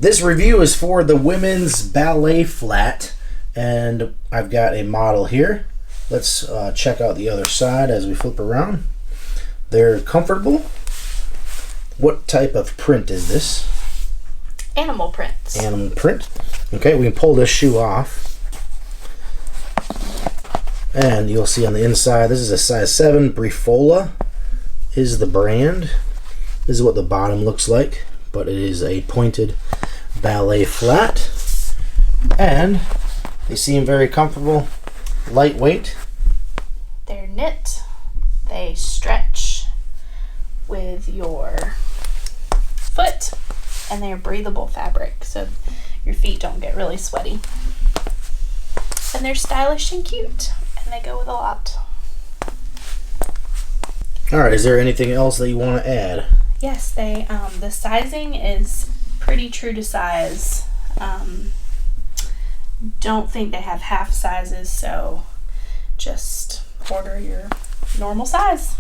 This review is for the women's ballet flat, and I've got a model here. Let's check out the other side as we flip around. They're comfortable. What type of print is this? Animal prints. Animal print. Okay, we can pull this shoe off. And you'll see on the inside, this is a size 7. Brifola is the brand. This is what the bottom looks like, but it is a pointed ballet flat. And they seem very comfortable, lightweight. They're knit. They stretch with your foot, and they're breathable fabric, so your feet don't get really sweaty. And they're stylish and cute, and they go with a lot. All right, is there anything else that you want to add? Yes, they the sizing is pretty true to size. Don't think they have half sizes, so just order your normal size.